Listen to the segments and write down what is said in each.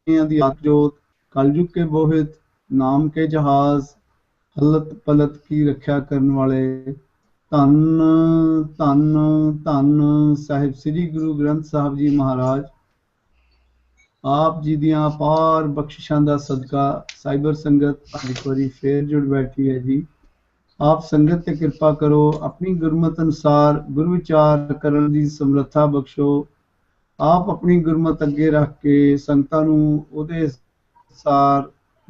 जोत कलयुग के बोहित नाम के जहाज हलत पलत की रक्षा करने वाले धन धन धन साहिब श्री गुरु ग्रंथ साहब जी महाराज आप जी दियां अपार बख्शिशां दा सदका साइबर संगत एक बारी फेर जुड़ बैठी है जी। आप संगत ते किरपा करो अपनी गुरमत अनुसार गुरु विचार करन दी समर्था बख्शो। आप अपनी गुरमत अगे रख के संगतां नूं उहदे अनुसार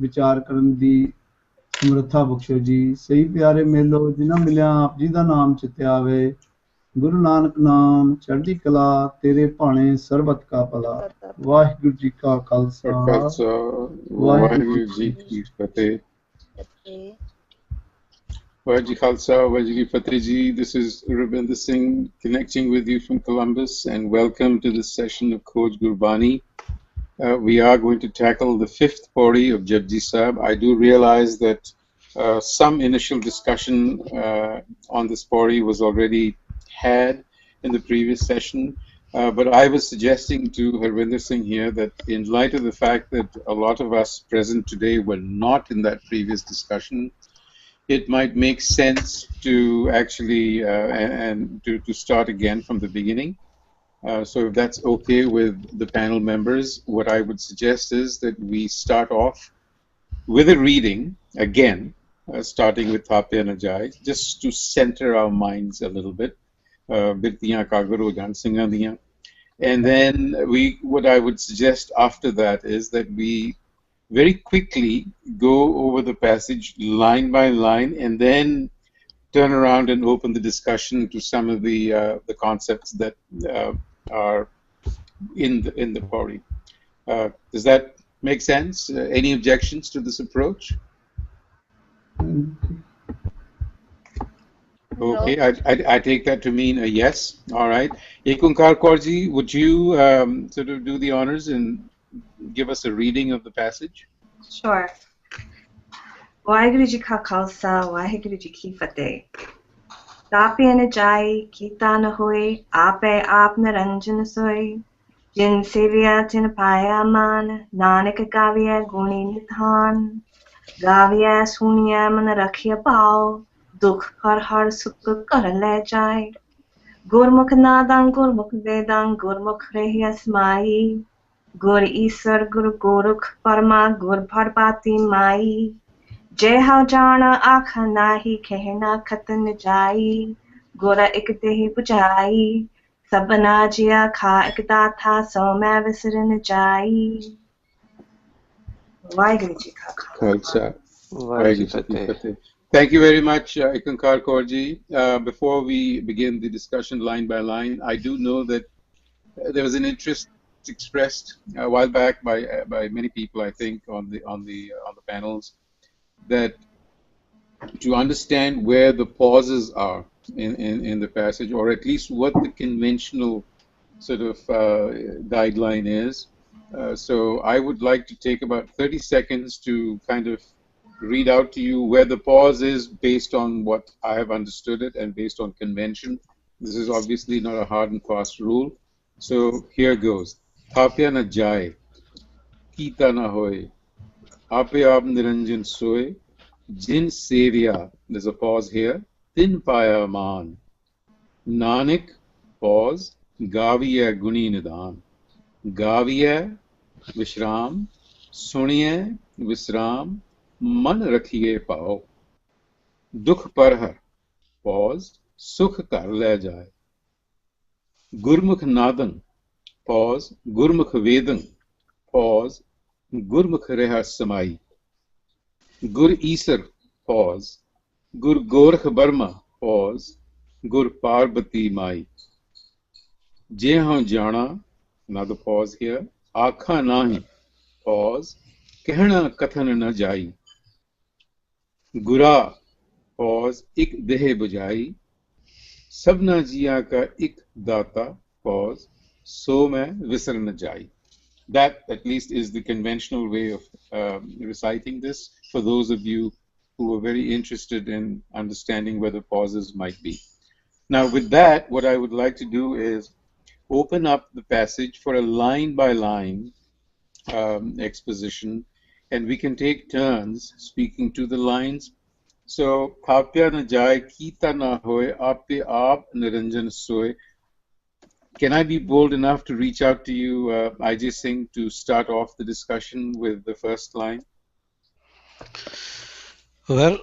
विचार करन दी समर्था बख्शो जी। सही प्यारे मेलो जिन्हां मिलिया आप जी दा नाम चित्ते आवे। गुरु नानक नाम चढ़दी कला तेरे भाणे सरबत का भला। वाहिगुरु जी का खालसा वाहिगुरु जी की फतेह। Vaisakhi Khalsa, Vaisakhi Fateh Ji. This is Ravinder Singh connecting with you from Columbus, and welcome to this session of Khoj Gurbani. We are going to tackle the 5th Pauri of Japji Sahib. I do realize that some initial discussion on this Pauri was already had in the previous session, but I was suggesting to Harvinder Singh here that in light of the fact that a lot of us present today were not in that previous discussion, it might make sense to actually and to start again from the beginning. So if that's okay with the panel members, what I would suggest is that we start off with a reading again, starting with Thapya Najai, just to center our minds a little bit. And then what I would suggest after that is that we very quickly go over the passage line by line, and then turn around and open the discussion to some of the concepts that are in the Pauri. Does that make sense? Any objections to this approach? Okay, I take that to mean a yes. All right. Ekunkar Kaurji, would you sort of do the honors and give us a reading of the passage? Sure. Vaheguru Ji Ka Khalsa, Vaheguru Ji Ki Fateh. Tapya na jai, kita na hoy, ape aap niranjan soy. Jin seviya tin paya man, nanak gaviya guni nidhan. Gaviya suniya man rakhiya pao, dukh har har sukh kar le jai. Gurmukh nadan gurmukh vedang gurmukh rehiya smai. Gur Isar Gur Gorukh Parma Gur Bharpati Mai. Jai Hao Jana Akha Nahi Kehna Khatan Jai. Gora Ikdehi Bujai. Sabana Jia Kha Ikdatha So Mai Visrin Jai. Vaheguru Ji Ka Khalsa. Thank you very much, Ekankar Kaurji. Before we begin the discussion line by line, I do know that there was an interest expressed a while back by many people, I think, on the panels, that to understand where the pauses are in the passage, or at least what the conventional sort of guideline is. So I would like to take about 30 seconds to kind of read out to you where the pause is based on what I have understood it and based on convention. This is obviously not a hard and fast rule. So here goes. Thapya na jai, kita na hoy, ape aap niranjan soy, jin sevya, there's a pause here, tin paya man, nanak, pause, gaviya guni nidan, gaviya, vishram, suniye, visram, man rakhiye pao, dukh parhar, pause, sukh kar le jai, gurmukh nadan, pause, Gurmukh Vedang, pause, Gurmukh Reha Samai, Gur Isar, pause, Gur Gorkh Burma, pause, Gur Parbati Mai. Je Hao Jana, another pause here, Akha Nahi, pause, Kehna Kathan Na Jai, Gura, pause, Ik Dehe Bujai, Sabna Jiya Ka Ik Data, pause, So Mai Visar Na Jai. That, at least, is the conventional way of reciting this for those of you who are very interested in understanding where the pauses might be. Now, with that, what I would like to do is open up the passage for a line-by-line exposition, and we can take turns speaking to the lines. So, Thapya na jai, kita na hoy, ape aap niranjan soy. Can I be bold enough to reach out to you, IJ Singh, to start off the discussion with the first line? Well,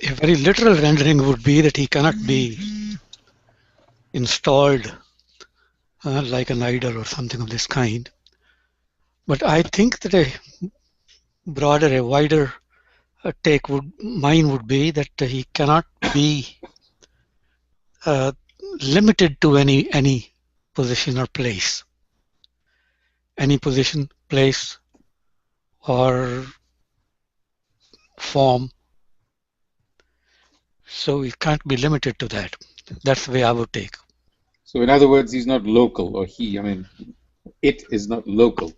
a very literal rendering would be that he cannot be installed like an idol or something of this kind. But I think that a broader, a wider mine would be that he cannot be limited to any position or place. Any position, place, or form. So it can't be limited to that. That's the way I would take. So in other words, he's not local, or it is not local.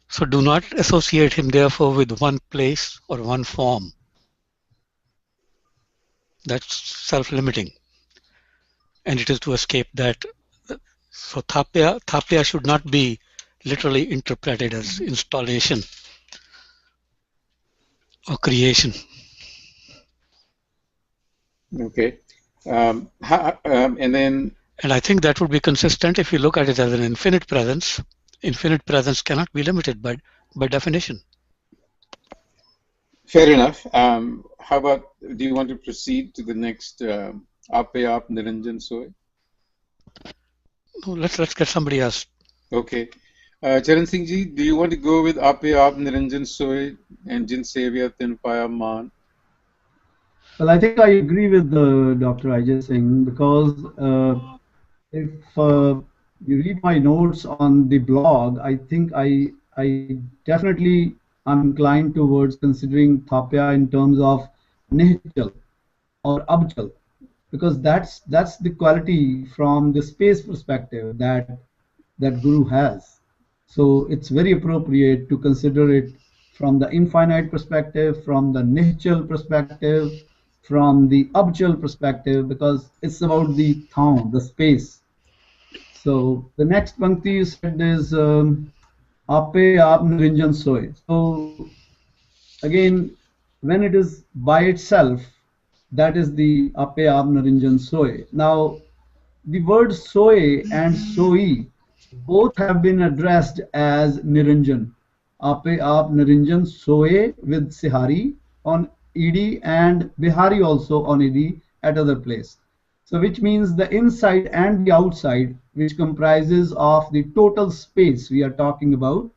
So do not associate him therefore with one place or one form. That's self-limiting. And it is to escape that. So Thapya should not be literally interpreted as installation or creation. Okay. And I think that would be consistent if you look at it as an infinite presence. Infinite presence cannot be limited by definition. Fair enough. How about, do you want to proceed to the next Ape Aap Niranjan Soy? No, let's get somebody else. Okay. Charan Singh ji, do you want to go with Ape Aap Niranjan Soy and Jin Sevya Tin Paya Maan? Well, I think I agree with Dr. IJ Singh, because if you read my notes on the blog, I think I definitely am inclined towards considering Thapya in terms of Nihchal or Abchal, because that's the quality from the space perspective that Guru has. So it's very appropriate to consider it from the infinite perspective, from the Nihchal perspective, from the Abchal perspective, because it's about the town, the space. So the next pankti you said is Ape Aap Niranjan Soy. So again, when it is by itself, that is the Ape Aap Niranjan Soy. Now, the word Soy and Soi both have been addressed as Niranjan. Ape Aap Niranjan Soy with Sihari on ED and Bihari also on ED at other place. So which means the inside and the outside, which comprises of the total space we are talking about,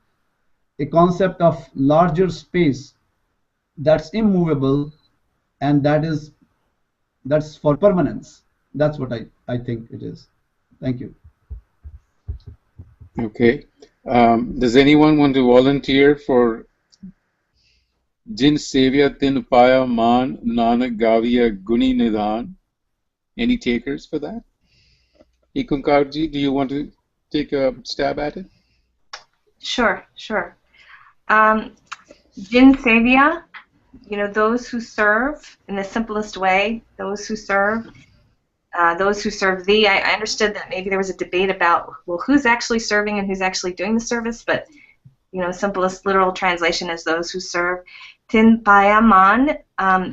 a concept of larger space that's immovable, and that's for permanence. That's what I think it is. Thank you. Okay. Does anyone want to volunteer for Jin Sevya Tin Paya Maan Nanak Gaviya Guni Nidhan? Any takers for that? Ikunkarji, do you want to take a stab at it? Sure. Jin Sevya, those who serve in the simplest way, those who serve thee. I understood that maybe there was a debate about, well, who's actually serving and who's actually doing the service, but simplest literal translation is those who serve. Tin Paya Man,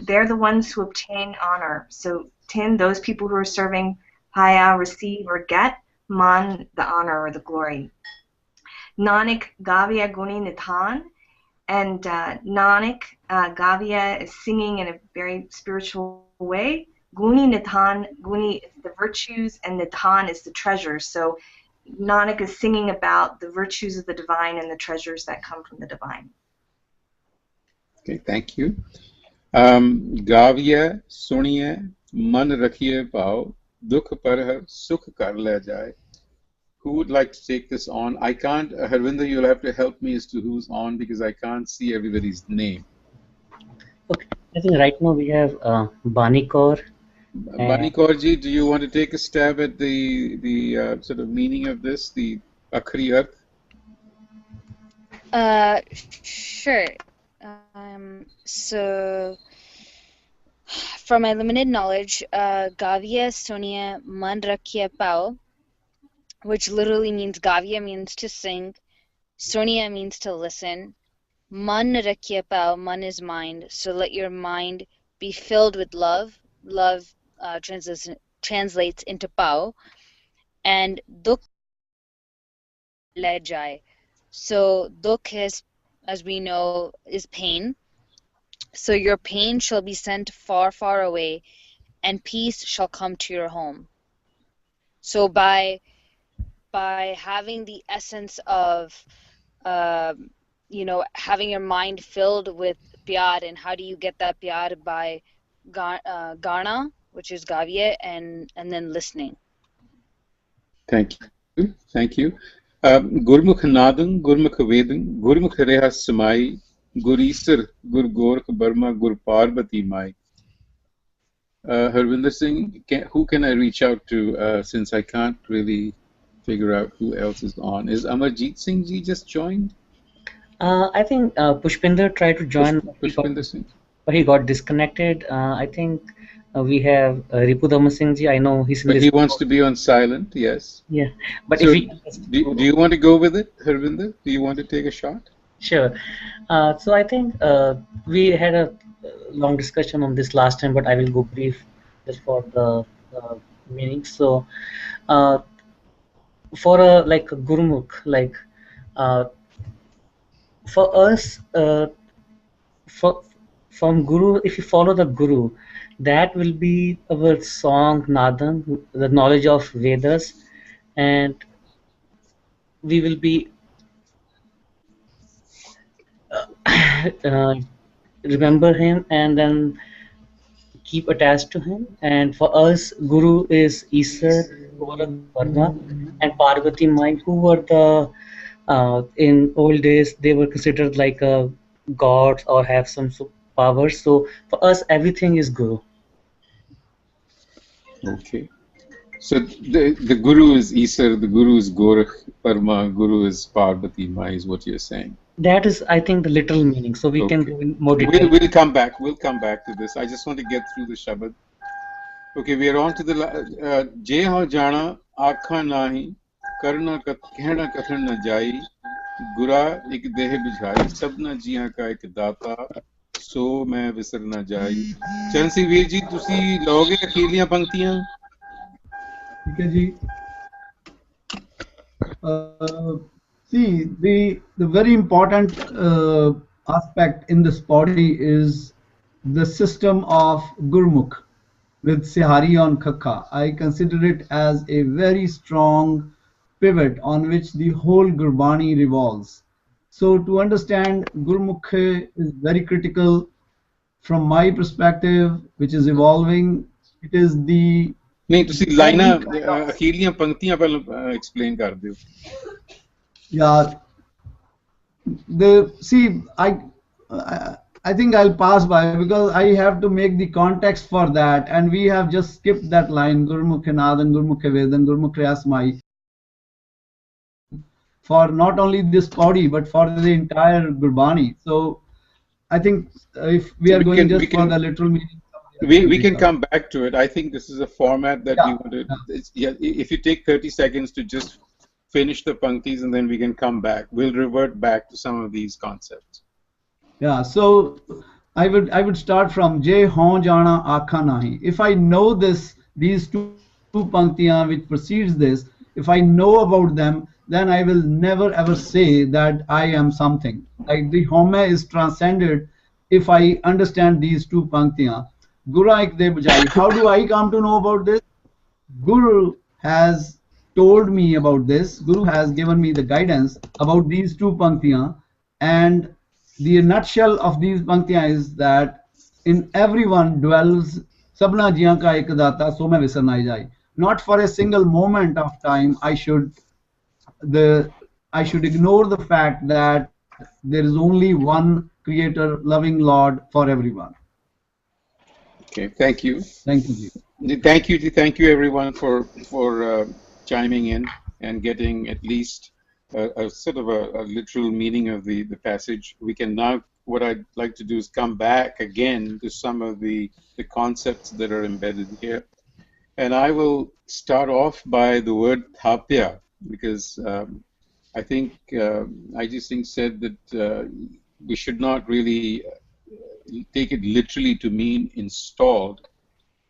they're the ones who obtain honor. So Tin, those people who are serving, Paya, receive or get, Man, the honor or the glory. Nanak Gavya Guni Nithan, and Nanak Gavya is singing in a very spiritual way. Guni Nithan, Guni is the virtues, and Nithan is the treasures. So Nanak is singing about the virtues of the divine and the treasures that come from the divine. Okay, thank you. Gavya Suniya Man Rakhiye Pao Dukh Par Sukh Kar Le Jaye. Who would like to take this on? I can't, Harvinder, you'll have to help me as to who's on, because I can't see everybody's name. Okay, I think right now we have Bani Kaur. Bani Kaurji, do you want to take a stab at the sort of meaning of this, the Akhri Arth? Sure. So, from my limited knowledge, Gavya Sonia Man Rakhiye Pao, which literally means Gavya means to sing, Sonia means to listen. Man rakhye pao, man is mind. So let your mind be filled with love. Love translates into pao. And dukh le jai. So dukh is, as we know, is pain. So your pain shall be sent far, far away, and peace shall come to your home. So by having the essence of having your mind filled with pyar, and how do you get that pyar? By gana, which is gavye, and then listening. Thank you. Thank you. Gurmukh Nadan, Gurmukh Vedan, Gurmukh Reha Samai, Gur Isar, Gur Gorkh Burma, Gur Parvati Mai. Harvinder Singh, who can I reach out to since I can't really figure out who else is on? Is Amarjeet Singh ji just joined? I think Pushpinder tried to join, Pushpinder Singh. but he got disconnected. I think we have Ripu Dhamma Singh ji. I know he's in But this. he wants to be on silent, yes. Yeah, but So if we do you want to go with it, Harvinder? Do you want to take a shot? Sure. So I think we had a long discussion on this last time, but I will go brief just for the meaning. So for a like a Gurmukh, like for us, for from Guru, if you follow the Guru, that will be our song Nadan, the knowledge of Vedas, and we will be remember him and then keep attached to him. And for us, Guru is Isar, Gorak, Varma, and Parvati Mai, who were the in old days they were considered like gods or have some powers. So for us, everything is Guru. Okay. So the Guru is Isar, the Guru is Gorakh, Parma, Guru is Parvati Mai, is what you're saying. That is, I think, the literal meaning. So we can go in more detail. We'll come back. We'll come back to this. I just want to get through the Shabad. Okay, we are on to the Je ho jana aakha nahi karna kehna kathan na jai gura ek deh bijhai sabna jiyan ka ek data so main visar na jai. Charan Singh Veer ji, ਤੁਸੀਂ ਲਓਗੇ ਅਖੀਰਲੀਆਂ ਪੰਕਤੀਆਂ? ठीक है जी. See, the very important aspect in this body is the system of Gurmukh with Sihari on Khakha. I consider it as a very strong pivot on which the whole Gurbani revolves. So to understand Gurmukh is very critical from my perspective, which is evolving. It is the ਨਹੀਂ ਤੁਸੀਂ ਲਾਈਨਾਂ ਅਖੀਰਲੀਆਂ ਪੰਕਤੀਆਂ ਪਹਿਲਾਂ explain ਕਰ ਦਿਓ. Yeah, I think I'll pass by because I have to make the context for that, and we have just skipped that line Gurmukh Nadan, Gurmukh Vedan, Gurmukh Asmai for not only this body but for the entire Gurbani. So I think if we are going just for the literal meaning. We can come back to it. I think this is a format that we want to. If you take 30 seconds to just finish the panktis and then we can come back. We'll revert back to some of these concepts. Yeah. So I would start from Je hon jana aakha nahi. If I know these two panktiyan which precedes this, if I know about them, then I will never ever say that I am something. Like the home is transcended if I understand these two panktiyan. Guru ek de bujai. How do I come to know about this? Guru has told me about this. Guru has given me the guidance about these two panktiyan, and the nutshell of these panktiyan is that in everyone dwells sabna jiyan ka ek data so main visar na jai. Not for a single moment of time I should ignore the fact that there is only one creator, loving Lord for everyone. Okay, thank you. Thank you. Thank you everyone for chiming in and getting at least a sort of a literal meaning of the passage. We can now, what I'd like to do is come back again to some of the concepts that are embedded here. And I will start off by the word thapya, because I think Ajit Singh said that we should not really take it literally to mean installed.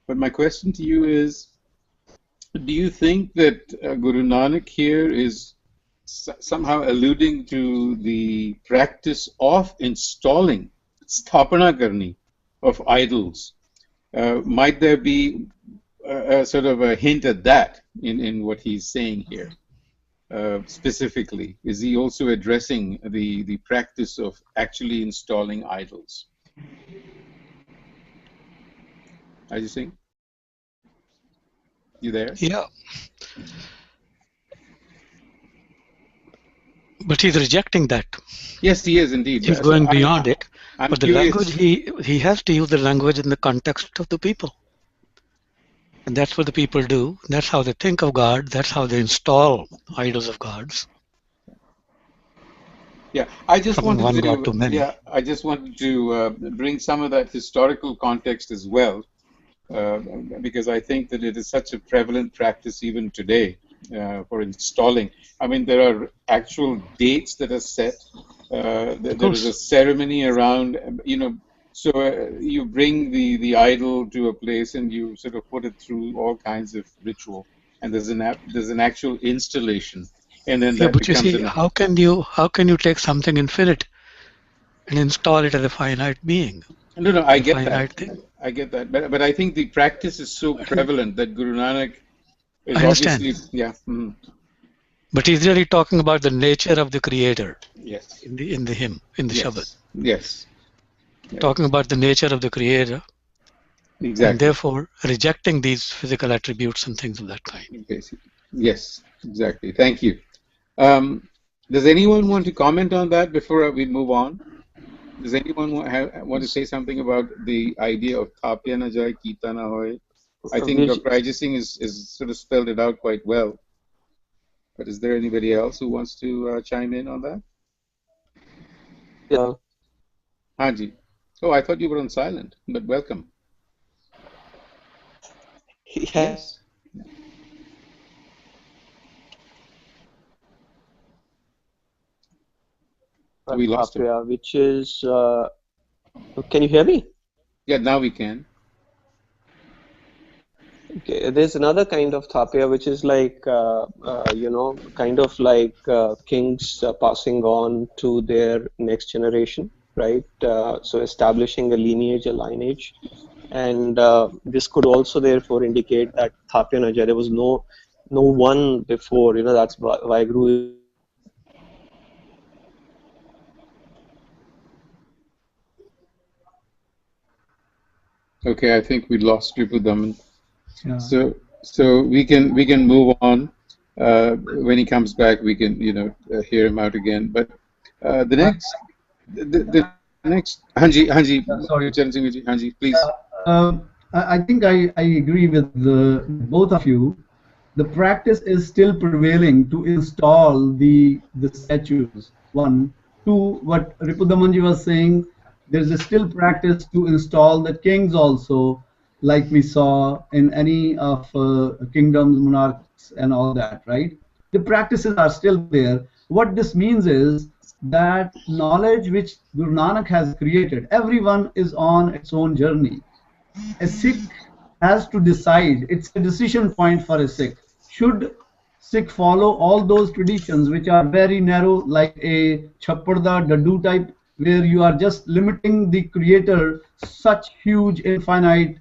But my question to you is, do you think that Guru Nanak here is somehow alluding to the practice of installing, sthapana karni, of idols? Might there be a sort of a hint at that in what he's saying here? Specifically, is he also addressing the practice of actually installing idols? Ajit Singh? You there? Yeah. But he's rejecting that. Yes, he is indeed. He's going beyond it. But the curious. language, he has to use the language in the context of the people. And that's what the people do. That's how they think of God. That's how they install idols of gods. Yeah, I just From wanted one to, God to many. yeah, I just wanted to bring some of that historical context as well, because I think that it is such a prevalent practice even today for installing. I mean, there are actual dates that are set. There is a ceremony around, you know. So you bring the idol to a place and you sort of put it through all kinds of ritual, and there's an actual installation, and then Yeah, that but you becomes see, how can you take something infinite and install it as a finite being? No, I get finite that. Thing? I get that, but I think the practice is so prevalent that Guru Nanak is I understand. obviously, yeah. But he's really talking about the nature of the Creator. Yes. In the hymn, in the Shabad. Yes. Talking about the nature of the Creator. Exactly. And therefore rejecting these physical attributes and things of that kind. Basically. Yes, exactly. Thank you. Does anyone want to comment on that before we move on? Does anyone want to say something about the idea of Thapya na jai, Kita na hoy? I think Dr. Ajit Singh is sort of spelled it out quite well. But is there anybody else who wants to chime in on that? Yeah. Haji. Oh, I thought you were on silent, but welcome. Yes. We lost him. Which is, can you hear me? Yeah, now we can. Okay, there's another kind of thapya which is like, you know, kind of like kings passing on to their next generation, right? So establishing a lineage, a lineage. And this could also therefore indicate that Thapya na jai, there was no one before, you know, that's why Guru. Okay, I think we lost Ripudaman. Yeah. So we can move on. When he comes back, we can hear him out again. But the next Hanji, sorry, Hanji, please. I think I agree with both of you. The practice is still prevailing to install the statues. One, two. What Ripudamanji was saying, there's a still practice to install the kings also, like we saw in any of kingdoms, monarchs, and all that, right? The practices are still there. What this means is that knowledge which Guru Nanak has created, everyone is on its own journey. A Sikh has to decide, it's a decision point for a Sikh. Should Sikh follow all those traditions which are very narrow, like a Chapparda, Daddu type, where you are just limiting the creator, such huge, infinite,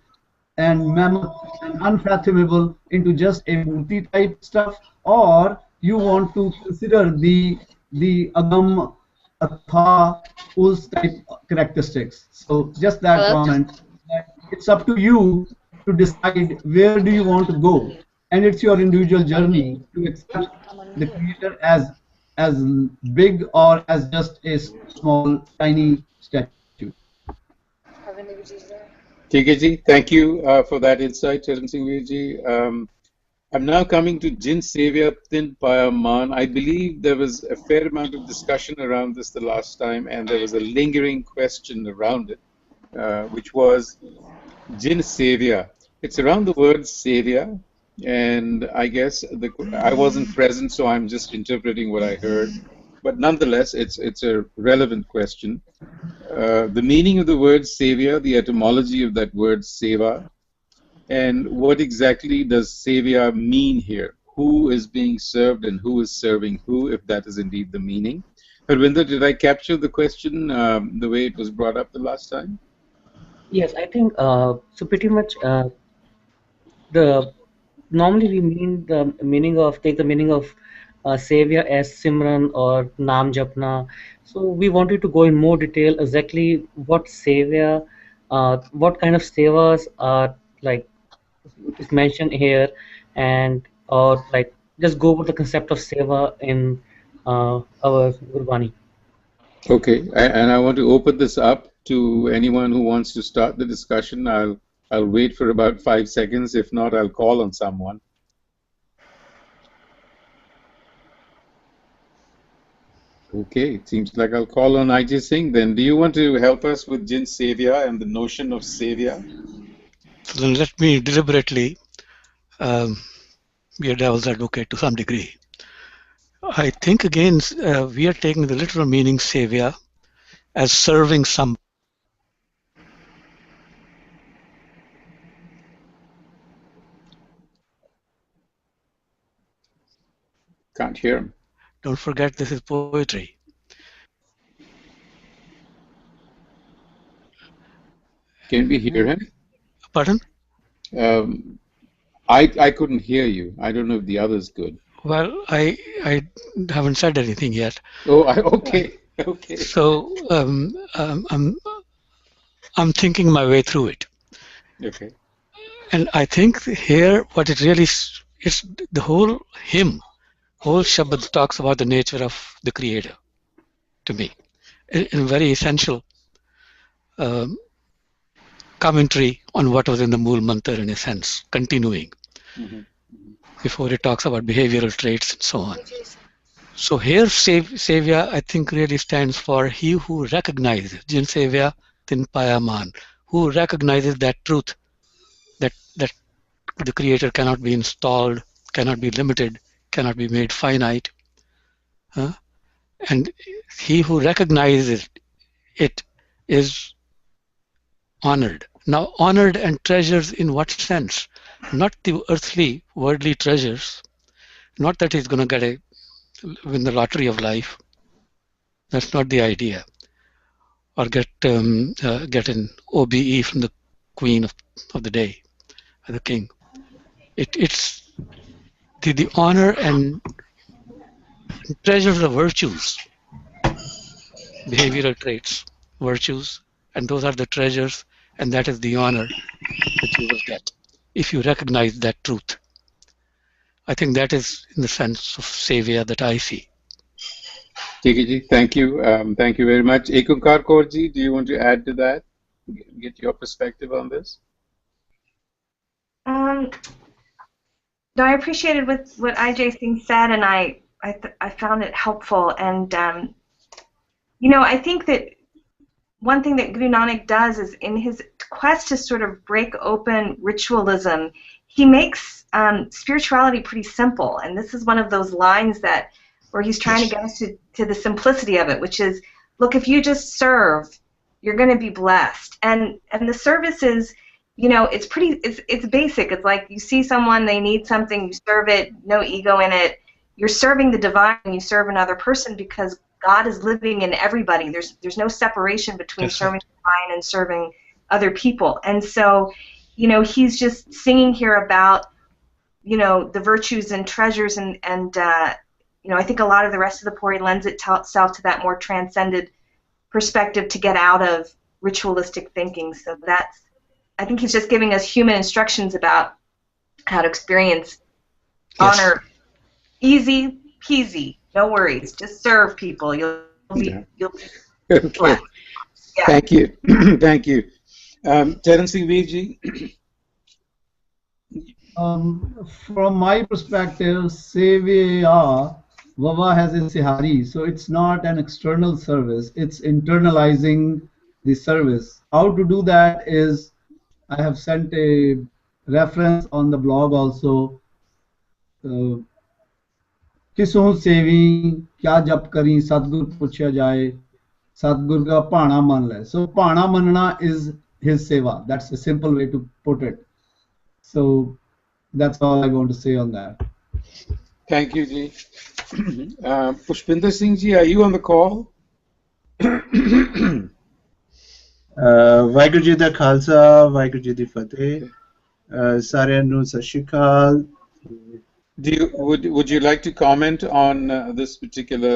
and mammoth and unfathomable, into just a Murti type stuff, or you want to consider the Agam, Atha, those type characteristics. So just that comment. It's up to you to decide where do you want to go, and it's your individual journey to accept the creator as big or as just a small tiny statue. Thank you for that insight, Charan Singh Veerji. I'm now coming to Jin Sevya Tin Paya Man. I believe there was a fair amount of discussion around this the last time, and there was a lingering question around it, which was Jin Sevya. It's around the word Sevya, and I guess I wasn't present, so I'm just interpreting what I heard. But nonetheless, it's a relevant question. The meaning of the word savior, the etymology of that word seva, and what exactly does savior mean here? Who is being served and who is serving who, if that is indeed the meaning? Harvinder, did I capture the question the way it was brought up the last time? Yes, I think so. Pretty much the normally we mean the meaning of take the meaning of savior as Simran or Naam Japna. So we wanted to go in more detail exactly what savior, what kind of sevas are like is mentioned here, and or like just go over the concept of seva in our Gurbani. Okay, and I want to open this up to anyone who wants to start the discussion. I'll wait for about 5 seconds. If not, I'll call on someone. Okay, it seems like I'll call on IJ Singh then. Do you want to help us with Jin Sevya and the notion of Sevya? So then let me deliberately be a devil's advocate to some degree. I think again we are taking the literal meaning savior as serving some. Can't hear him. Don't forget this is poetry. Can we hear him? Pardon? I couldn't hear you. I don't know if the others could. Well, I haven't said anything yet. Oh, okay, okay. So I'm thinking my way through it. Okay. And I think here what it really is the whole hymn, whole Shabad talks about the nature of the Creator to me. A very essential commentary on what was in the Mool Mantar in a sense, continuing. Before it talks about behavioral traits and so on. So here Savior I think really stands for he who recognizes, Jin Savior Tin Payaman, who recognizes that truth that the Creator cannot be installed, cannot be limited, cannot be made finite. And he who recognizes it is honored. Now honored and treasures in what sense? Not the earthly, worldly treasures. Not that he's going to win the lottery of life. That's not the idea. Or get an OBE from the queen of the day, or the king. It's the honor and treasures of virtues, behavioral traits, virtues, and those are the treasures, and that is the honor that you will get if you recognize that truth. I think that is in the sense of savior that I see. Tikiji, thank you. Thank you very much. Ekunkar Kaurji, do you want to add to that? Get your perspective on this? No, I appreciated what IJ Singh said, and I found it helpful. And I think that one thing that Guru Nanak does is in his quest to sort of break open ritualism, he makes spirituality pretty simple. And this is one of those lines where he's trying to get us to the simplicity of it, which is, look, if you just serve, you're going to be blessed. And the service is, it's basic. It's like you see someone, they need something, you serve it, no ego in it. You're serving the divine, you serve another person because God is living in everybody. There's no separation between serving the divine and serving other people. And so, he's just singing here about, the virtues and treasures and I think a lot of the rest of the Pauri lends itself to that more transcended perspective to get out of ritualistic thinking. So I think he's just giving us human instructions about how to experience honor. Easy peasy, no worries. Just serve people. You'll be okay. Yeah. Thank you. Thank you. Charan Singh Veerji. From my perspective, Sevya Vava has a Sihari, so it's not an external service, it's internalizing the service. How to do that is, I have sent a reference on the blog also. किसों सेवी क्या जप करी सतगुर पूछा जाए सतगुर का भाना मन ले. So Bhana manna is his seva. That's a simple way to put it. So that's all I want to say on that. Thank you, Ji. Pushpinder Singh Ji, are you on the call? Waheguru ji ਦਾ ਖਾਲਸਾ ਵਾਹਿਗੁਰੂ ਜੀ ਦੀ ਫਤਿਹ ਸਾਰਿਆਂ ਨੂੰ ਸਤਿ ਸ਼੍ਰੀ ਅਕਾਲ. Would you like to comment on this particular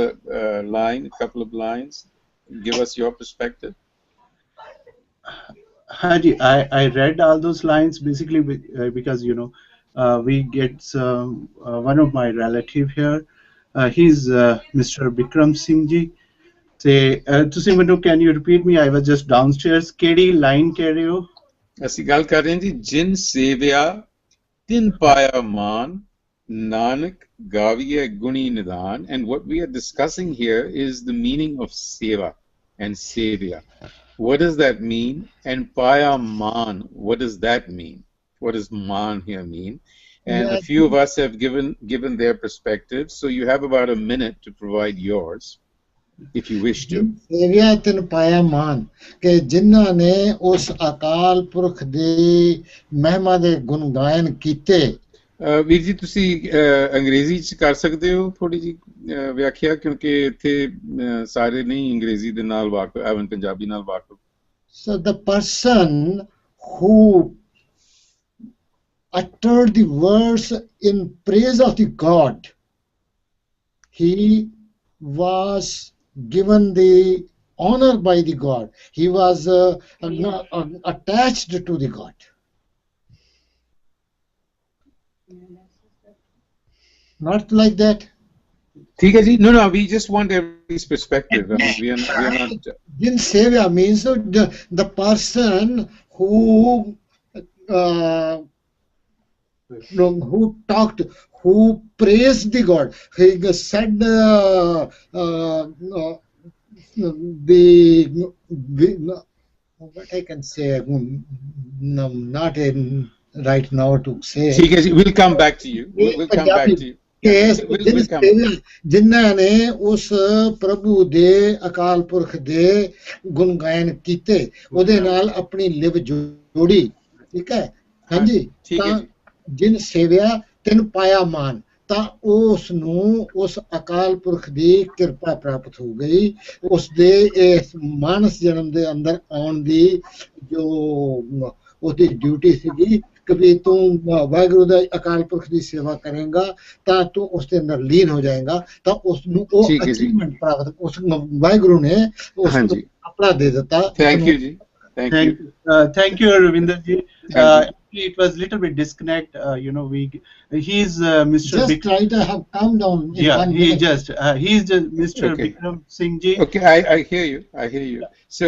line, a couple of lines? Give us your perspective. Haji, I read all those lines basically because we get one of my relative here. He's Mr. Bikram Singh Ji. ਤੁਸੀਂ ਮੈਨੂੰ can you repeat me? I was just downstairs. ਕਿਹੜੀ line ਕਹਿ ਰਹੇ ਹੋ? ਅਸੀਂ ਗੱਲ ਕਰ ਰਹੇ ਹਾਂ ਜੀ ਜਿਨ ਸੇਵਿਆ ਤਿਨ ਪਾਇਆ ਮਾਨ Nanak Gaviya Guni Nidan, and what we are discussing here is the meaning of seva and sevya. What does that mean? And paya man, what does that mean? What does man here mean? And a few of us have given their perspective, so you have about a minute to provide yours, if you wish to. sevya tin paya man ke jinnah ne us akal purkh de mehma de gun gayan kite. ਵੀਰ ਜੀ ਤੁਸੀਂ ਅੰਗਰੇਜ਼ੀ ਚ ਕਰ ਸਕਦੇ ਹੋ ਥੋੜੀ ਜੀ ਵਿਆਖਿਆ ਕਿਉਂਕਿ ਇੱਥੇ ਸਾਰੇ ਨਹੀਂ ਅੰਗਰੇਜ਼ੀ ਦੇ ਨਾਲ ਵਾਕਫ ਐਵਨ ਪੰਜਾਬੀ ਨਾਲ ਵਾਕਫ. So the person who uttered the words in praise of the God, he was given the honor by the God. He was attached to the God. Not like that. ठीक है जी. No, we just want everybody's perspective. I mean, we are not. Jin sevya means the person who talked, who praised the God. He said what I can say. Not in right now to say. ठीक है जी. We'll come back to you. We'll come back to you. ਜਿਨ੍ਹਾਂ ਨੇ ਉਸ ਪ੍ਰਭੂ ਦੇ ਅਕਾਲ ਪੁਰਖ ਦੇ ਗੁਣ ਗਾਇਨ ਕੀਤੇ ਉਹਦੇ ਨਾਲ ਆਪਣੀ ਲਿਵ ਜੋੜੀ. ਠੀਕ ਹੈ ਹਾਂਜੀ. ਤਾਂ ਜਿਨ ਸੇਵਿਆ ਤਿਨ ਪਾਇਆ ਮਾਨ, ਤਾਂ ਉਸ ਨੂੰ ਉਸ ਅਕਾਲ ਪੁਰਖ ਦੀ ਕਿਰਪਾ ਪ੍ਰਾਪਤ ਹੋ ਗਈ. ਉਸ ਦੇ ਇਸ ਮਾਨਸ ਜਨਮ ਦੇ ਅੰਦਰ ਆਉਣ ਦੀ ਜੋ ਉਹਦੀ ਡਿਊਟੀ ਸੀਗੀ ਕਿ ਵੀ ਤੂੰ ਵਾਹਿਗੁਰੂ ਦਾ ਅਕਾਲ ਪੁਰਖ ਦੀ ਸੇਵਾ ਕਰੇਗਾ ਤਾਂ ਤੂੰ ਉਸ ਦੇ ਅੰਦਰ ਲੀਨ ਹੋ ਜਾਏਗਾ. ਤਾਂ ਉਸ ਨੂੰ ਉਹ ਅਚੀਵਮੈਂਟ ਪ੍ਰਾਪਤ ਉਸ ਵਾਹਿਗੁਰੂ ਨੇ ਉਸ ਨੂੰ ਆਪਣਾ ਦੇ ਦਿੱਤਾ. ਥੈਂਕ ਯੂ ਜੀ. Thank you, Ravinder ji. It was a little bit disconnect. He's Mr. Just try to have calm down. Yeah, he's just Mr. Bikram Singh ji. Okay, I hear you. I hear you. So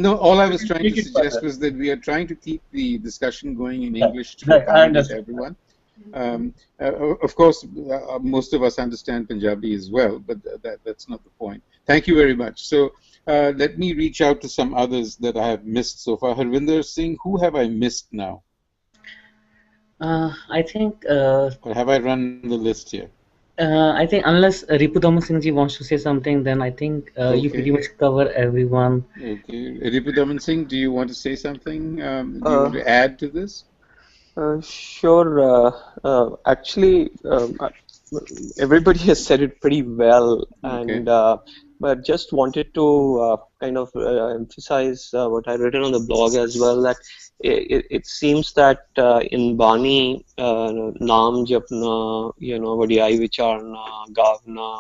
no, all I was trying to suggest was that we are trying to keep the discussion going in English to accommodate everyone. Of course, most of us understand Punjabi as well, but that's not the point. Thank you very much. So let me reach out to some others that I have missed so far. Harvinder Singh, who have I missed now? I think. Or have I run the list here? I think unless Ripudaman Singh ji wants to say something, then I think you pretty much cover everyone. Okay, Ripudaman Singh, do you want to say something? Do you want to add to this? Sure. Actually, everybody has said it pretty well, and but just wanted to kind of emphasize what I written on the blog as well, that it seems that in Bani, Naam Japna, Vadiyai Vicharna, Gavna,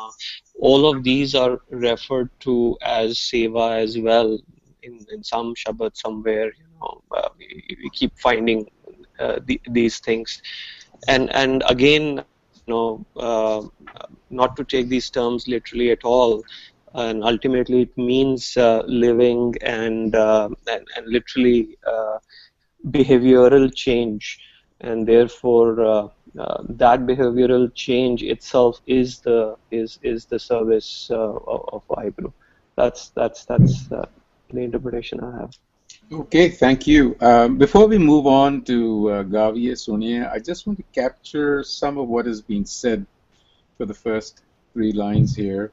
all of these are referred to as seva as well in some Shabad somewhere. We keep finding these things, and again, not to take these terms literally at all. And ultimately, it means living and literally behavioral change, and therefore that behavioral change itself is the service of Vaheguru. That's the interpretation I have. Okay, thank you. Before we move on to Gaviye Suniye, I just want to capture some of what is being said for the first three lines here.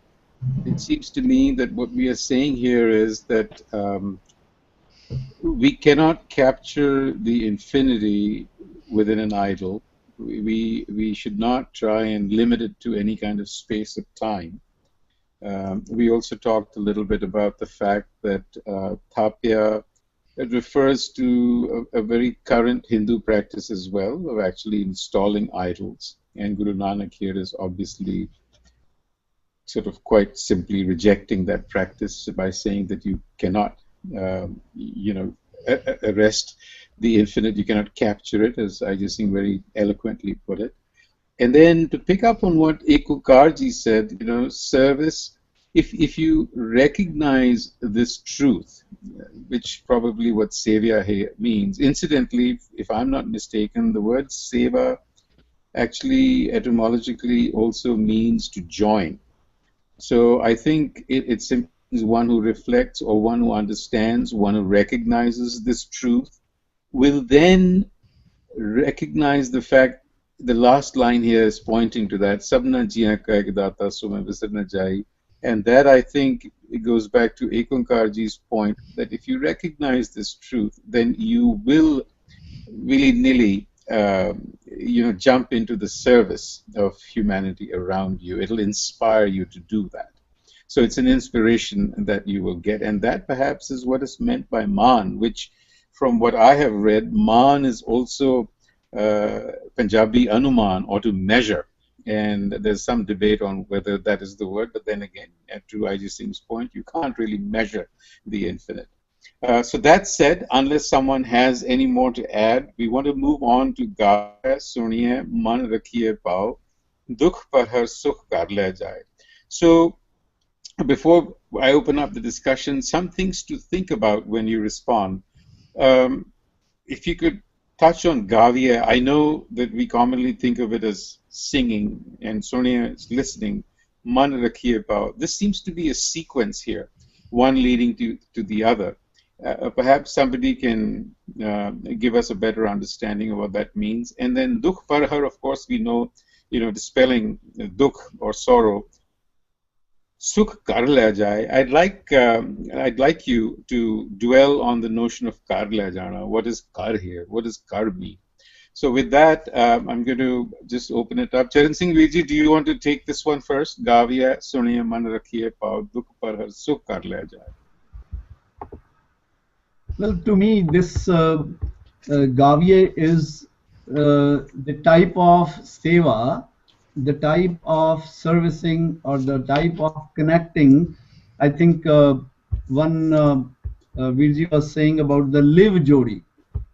It seems to me that what we are saying here is that we cannot capture the infinity within an idol. We should not try and limit it to any kind of space of time. We also talked a little bit about the fact that Tapya, it refers to a very current Hindu practice as well of actually installing idols. And Guru Nanak here is obviously sort of quite simply rejecting that practice by saying that you cannot, arrest the infinite, you cannot capture it, as Ajay Singh very eloquently put it. And then to pick up on what Ekukarji said, service, if you recognize this truth, which probably what seva here means. Incidentally, if I'm not mistaken, the word seva actually etymologically also means to join. So I think it simply is one who reflects or one who understands, one who recognizes this truth, will then recognize the fact, the last line here is pointing to that, Sabna jiyan ka ek data sume visar na jai. And that, I think, it goes back to Ekunkarji's point that if you recognize this truth, then you will willy-nilly, jump into the service of humanity around you. It'll inspire you to do that. So it's an inspiration that you will get. And that perhaps is what is meant by man, which from what I have read, man is also Punjabi anuman, or to measure. And there's some debate on whether that is the word, but then again, to Ajay Singh's point, you can't really measure the infinite. So that said, unless someone has any more to add, we want to move on to Gaviye Suniye Man Rakhiye Pao, Dukh Par Har Sukh Kar Le Jaye. So before I open up the discussion, some things to think about when you respond. If you could touch on Gaviye, I know that we commonly think of it as singing, and Suniye is listening. Man Rakhiye Pao. This seems to be a sequence here, one leading to the other. Perhaps somebody can give us a better understanding of what that means. And then Dukh Par Har, of course, we know, dispelling Dukh or sorrow. Sukh Kar Le Jaye. I'd like you to dwell on the notion of Kar Le Jana. What is Kar here? What does Kar mean? So with that, I'm going to just open it up. Charan Singh Virji, do you want to take this one first? Gaviye Suniye Man Rakhiye Pao, Dukh Par Har Sukh Kar Le Jaye. Well, to me, this Gaviye is the type of seva, the type of servicing, or the type of connecting. I think one Virji was saying about the live jodi.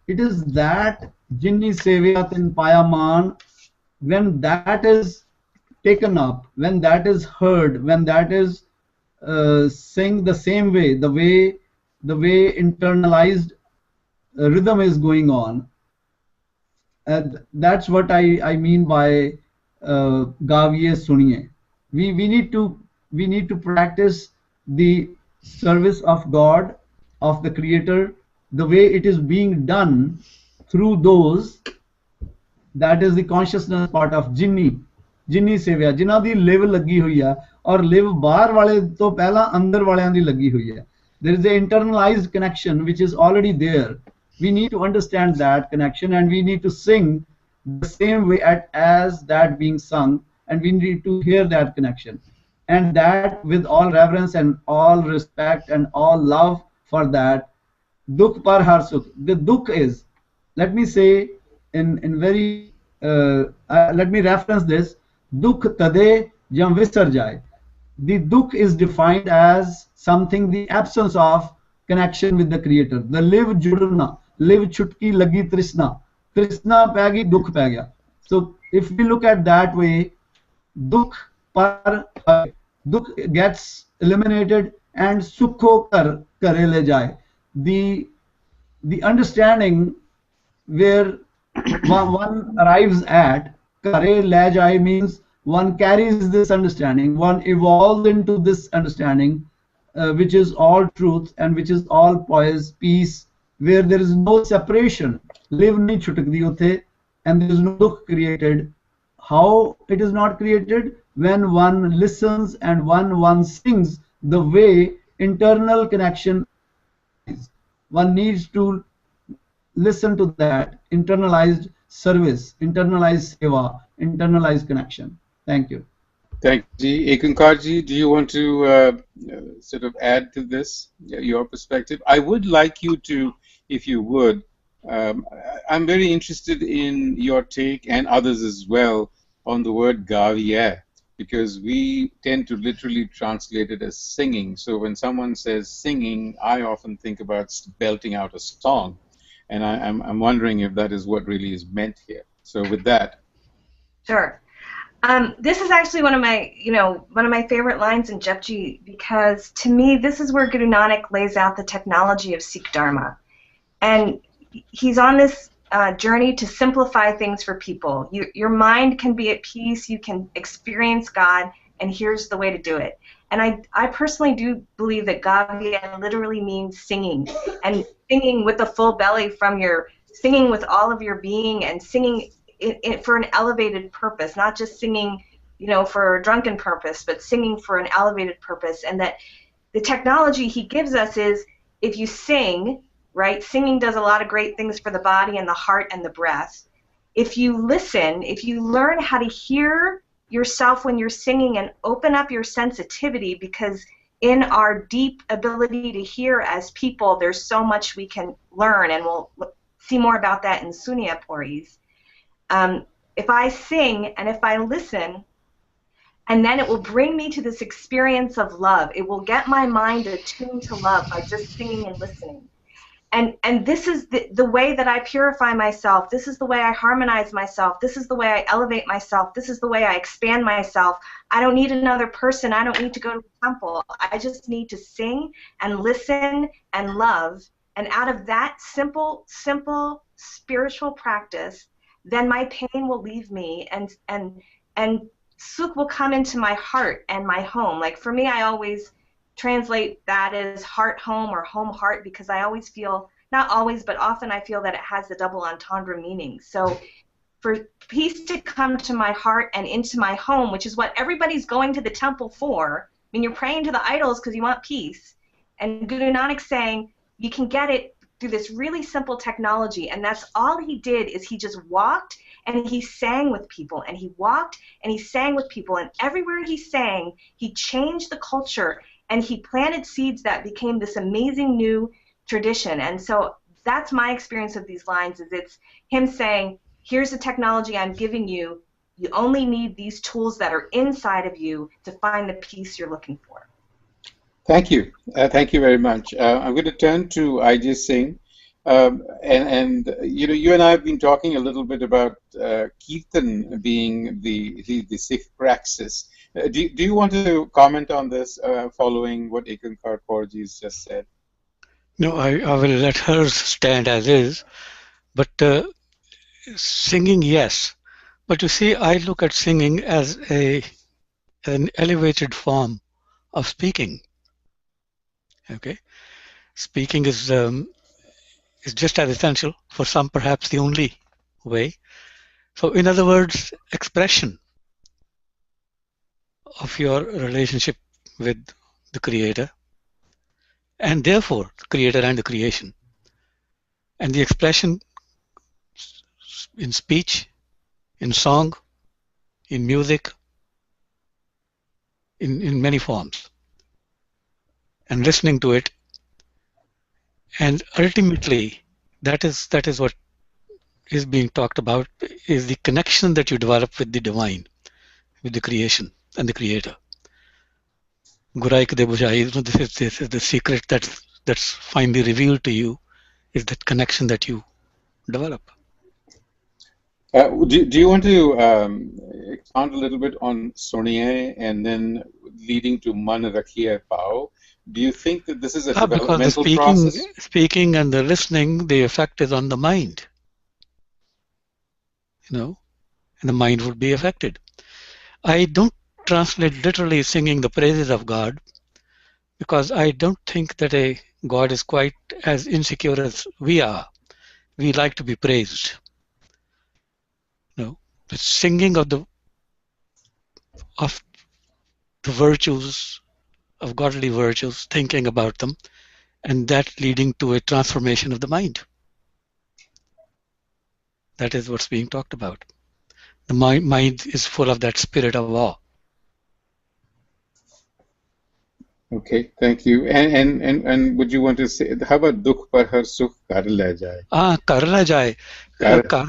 It is that Jinni Sevya Tin Paya Man, when that is taken up, when that is heard, when that is sing the same way, the way internalized rhythm is going on. That's what I mean by Gaviye Suniye. We need to practice the service of God, of the Creator, the way it is being done through those. That is the consciousness part of Jinni Sevya, जिन्हां दी live लगी हुई है और live बाहर वाले तो पहला अंदर वालियां दी लगी हुई है. There is an internalized connection which is already there. We need to understand that connection, and we need to sing the same way as that being sung, and we need to hear that connection, and that with all reverence and all respect and all love for that. Dukh Par Har Sukh. The Dukh is, let me say in very, let me reference this. Dukh Tade Jam Visar Jai. The Dukh is defined as something, the absence of connection with the Creator. The live judna, live chutki lagi trishna. Trishna pagi, Dukh pagya. So if we look at that way, Dukh par Dukh gets eliminated and Sukho kar kare le jai. The understanding where one arrives at kare le jai means one carries this understanding, one evolves into this understanding, which is all truth and which is all poise, peace, where there is no separation. Live nahi chutakdi uthe, and there is no dukh created. How it is not created? When one listens and one sings the way internal connection is. One needs to listen to that internalized service, internalized seva, internalized connection. Thank you. Thank you. Ekankarji, do you want to sort of add to this, your perspective? I would like you to, if you would, I'm very interested in your take and others as well on the word gaviya, because we tend to literally translate it as singing. So when someone says singing, I often think about belting out a song. And I'm wondering if that is what really is meant here. So with that. Sure. This is actually one of my favorite lines in Japji, because to me this is where Guru Nanak lays out the technology of Sikh Dharma, and he's on this journey to simplify things for people. Your mind can be at peace, you can experience God, and here's the way to do it. And I personally do believe that Gavya literally means singing, and singing with a full belly singing with all of your being, and singing for an elevated purpose, not just singing, for a drunken purpose, but singing for an elevated purpose. And that the technology he gives us is, if you sing, right, singing does a lot of great things for the body and the heart and the breath. If you listen, if you learn how to hear yourself when you're singing and open up your sensitivity, because in our deep ability to hear as people, there's so much we can learn, and we'll see more about that in Sunya Pauris. If I sing and if I listen, and then it will bring me to this experience of love. It will get my mind attuned to love by just singing and listening. And this is the way that I purify myself. This is the way I harmonize myself. This is the way I elevate myself. This is the way I expand myself. I don't need another person. I don't need to go to the temple. I just need to sing and listen and love. And out of that simple spiritual practice, then my pain will leave me, and sukh will come into my heart and my home. Like for me, I always translate that as heart home or home heart, because I always feel, not always, but often I feel that it has the double entendre meaning. So for peace to come to my heart and into my home, which is what everybody's going to the temple for. I mean, you're praying to the idols because you want peace. And Guru Nanak's saying you can get it through this really simple technology, and that's all he did. Is he just walked and he sang with people, and he walked and he sang with people, and everywhere he sang, he changed the culture, and he planted seeds that became this amazing new tradition. And so that's my experience of these lines, is it's him saying, here's the technology I'm giving you. You only need these tools that are inside of you to find the peace you're looking for. Thank you. Thank you very much. I'm going to turn to Ajay Singh. And you and I have been talking a little bit about Kirtan being the Sikh praxis. Do you want to comment on this following what Ekankar Kaurji has just said? No, I will let hers stand as is. But singing, yes. But you see, I look at singing as an elevated form of speaking. Okay, speaking is just as essential, for some perhaps the only way. So in other words, expression of your relationship with the Creator, and therefore the Creator and the creation, and the expression in speech, in song, in music, in many forms, and listening to it. And ultimately, that is what is being talked about, is the connection that you develop with the divine, with the creation and the Creator. Guraik de Bujai, this is the secret that's finally revealed to you, is that connection that you develop. Do you want to expand a little bit on Soniye and then leading to Man Rakhiye Pao? Do you think that this is a developmental process? Because the speaking and the listening, the effect is on the mind. And the mind would be affected. I don't translate literally singing the praises of God, because I don't think that a God is quite as insecure as we are. We like to be praised. The singing of the virtues, of godly virtues, thinking about them, and that leading to a transformation of the mind. That is what's being talked about. The mind is full of that spirit of awe. Okay, thank you. And would you want to say, how about dukh par har sukh kar le jaye? Karla jai. Kar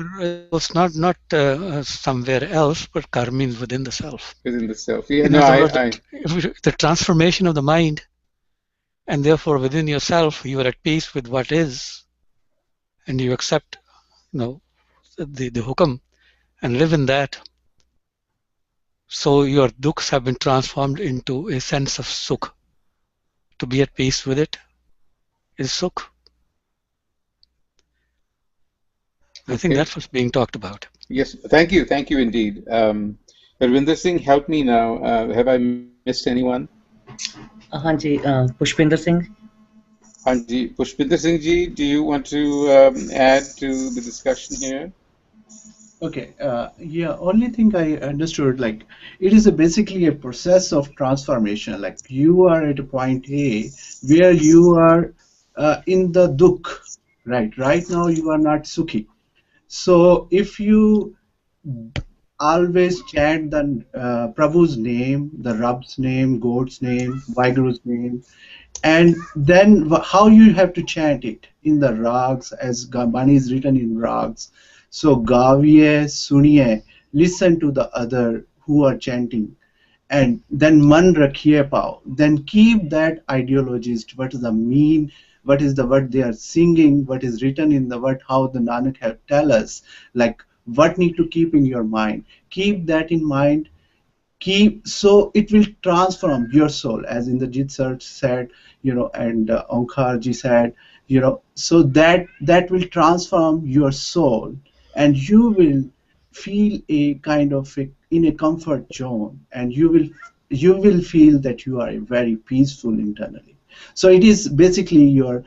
It's not somewhere else, but kar means within the self. within the self. Yeah, In no, other words, the transformation of the mind, and therefore within yourself, you are at peace with what is, and you accept, the hukam, and live in that. So your dukhs have been transformed into a sense of sukh. To be at peace with it is sukh. I think that's what's being talked about. Yes, thank you indeed. Harvinder Singh, help me now. Have I missed anyone? Hanji, Pushpinder Singh. Hanji, Pushpinder Singh ji, do you want to add to the discussion here? Okay, yeah, only thing I understood, like, it is basically a process of transformation. Like, you are at a point A where you are in the dukh, right? Right now, you are not sukhi. So, if you always chant the Prabhu's name, the Rab's name, God's name, Vaiguru's name, and then how you have to chant it in the rags, as Gurbani is written in rags. So gaviye, suniye, listen to the other who are chanting, and then man rakhiye pao. Then keep that ideologist. What is the mean? What is the what they are singing? What is written in the what? How the Nanak have tell us, like what need to keep in your mind. Keep that in mind. So it will transform your soul, as in the Jit sir said, and Onkar ji said, so that will transform your soul, and you will feel a kind of in a comfort zone, and you will feel that you are very peaceful internally. So it is basically your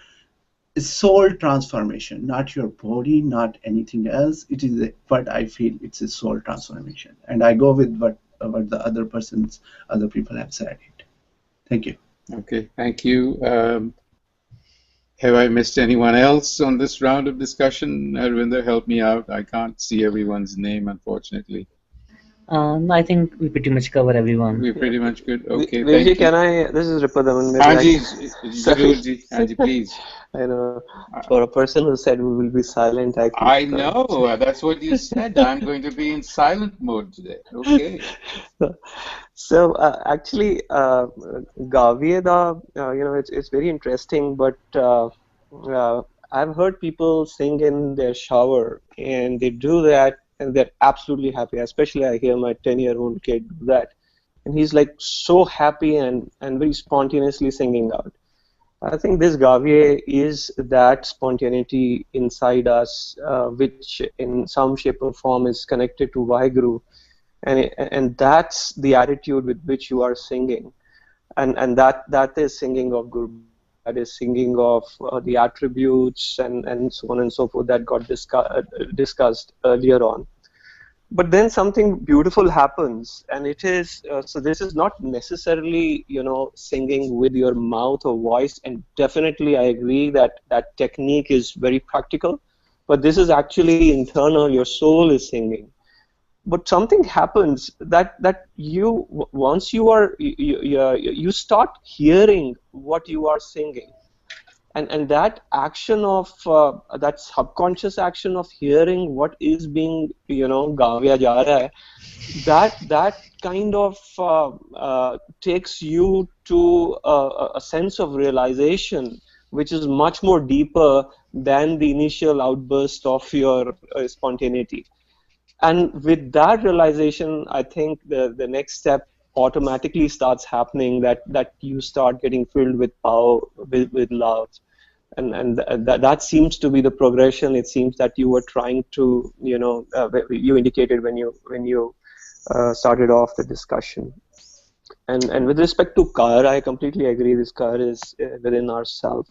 soul transformation, not your body, not anything else. It is what I feel. It's a soul transformation, and I go with what the other people have said. Thank you. Okay, thank you. Have I missed anyone else on this round of discussion? Harvinder, help me out. I can't see everyone's name, unfortunately. I think we pretty much cover everyone. We're pretty much good. Okay, Virji, thank you. can I? This is Ripadaman. Anji, please. I know. For a person who said we will be silent, I know. That's what you said. I'm going to be in silent mode today. Okay. So actually, Gaviyeda, it's very interesting. But I've heard people sing in their shower, and they do that, and they're absolutely happy. Especially, I hear my 10-year-old kid do that, and he's like so happy and very spontaneously singing out. I think this Gaviye is that spontaneity inside us, which in some shape or form is connected to Vaheguru, and that's the attitude with which you are singing, and that is singing of Guru, that is singing of the attributes and so on and so forth that got discussed earlier on. But then something beautiful happens, and it is so this is not necessarily singing with your mouth or voice, and definitely I agree that that technique is very practical, but this is actually internal. Your soul is singing, but something happens that you once you start hearing what you are singing, and that action of that subconscious action of hearing what is being gaviya ja raha hai, that kind of takes you to a sense of realization which is much more deeper than the initial outburst of your spontaneity. And with that realization, I think the next step automatically starts happening, that you start getting filled with power, with love, and that seems to be the progression. It seems that you were trying to you indicated when you started off the discussion. And with respect to kar, I completely agree. This kar is within ourself.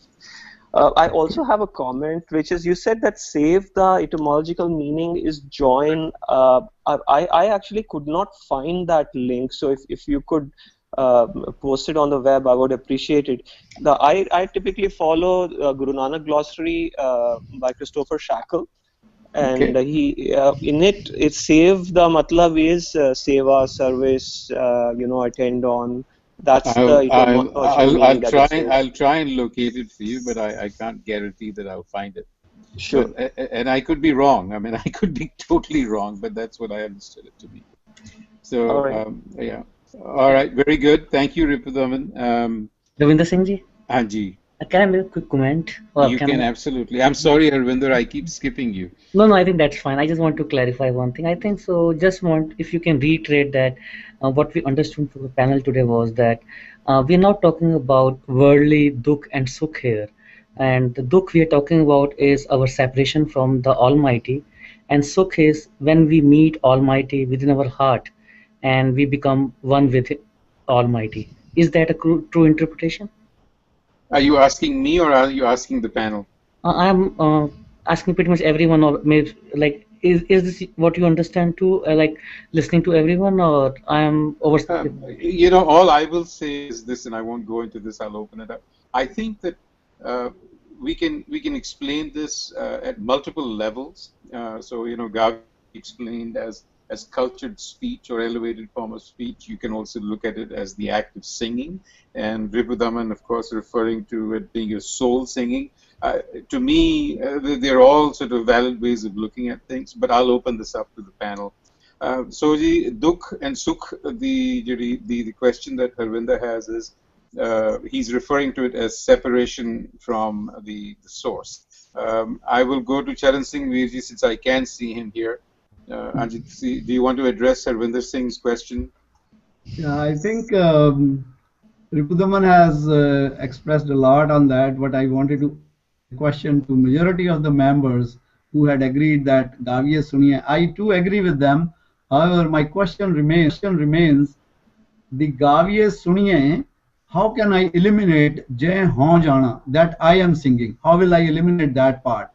I also have a comment, which is you said that save, the etymological meaning is join. I actually could not find that link. So if you could post it on the web, I would appreciate it. I typically follow Guru Nanak Glossary by Christopher Shackle. And Okay. he in it save, the matlab is seva, service, attend on. That's the etymological meaning that it says. I'll try and locate it for you, but I can't guarantee that I'll find it. Sure. But and I could be wrong. I mean, I could be totally wrong, but that's what I understood it to be. So All right. yeah. All right. Very good. Thank you, Ripudaman. Ravinder Singh ji, Anji, can I make a quick comment? Or you can can I? absolutely. I'm sorry, Harvinder. I keep skipping you. No, I think that's fine. I just want to clarify one thing. I think so. Just want if you can reiterate that what we understood from the panel today was that we're not talking about worldly dukh and sukh here, and the dukh we are talking about is our separation from the Almighty, and sukh is when we meet Almighty within our heart, and we become one with Almighty. Is that a true interpretation? Are you asking me or are you asking the panel? I'm asking pretty much everyone, or maybe like, is this what you understand too? Like listening to everyone, or I am oversimplifying? All I will say is this, and I won't go into this. I'll open it up. I think that we can explain this at multiple levels. So Gavi explained as cultured speech or elevated form of speech. You can also look at it as the act of singing, and Ripudaman, of course, referring to it being a soul singing. To me, they're all sort of valid ways of looking at things, but I'll open this up to the panel. So the dukh and sukh, the question that Harvinder has is, he's referring to it as separation from the source. I will go to Charan Singh Veerji since I can see him here. Anjit, do you want to address Harvinder Singh's question? Yeah, I think Ripudaman has expressed a lot on that. What I wanted to question to majority of the members who had agreed that Gaviye Suniye, I too agree with them. However, my question remains the Gaviye Suniye, how can I eliminate Jai Ho Jana that I am singing? How will I eliminate that part?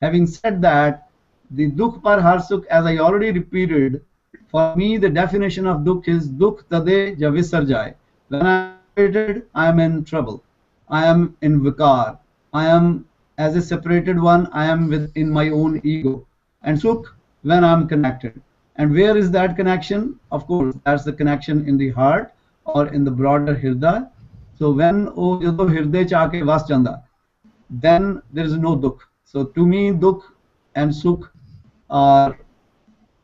Having said that, the Dukh par har sukh, as I already repeated, for me the definition of Dukh is Dukh tade ja visar jaye. When I am separated, I am in trouble. I am in Vichaar. I am as a separated one, I am within my own ego. And Sukh when I am connected. And where is that connection? Of course, that's the connection in the heart or in the broader Hirda. So when oh jado Hirde chaake vas janda, then there is no Dukh. So to me, Dukh and Sukh are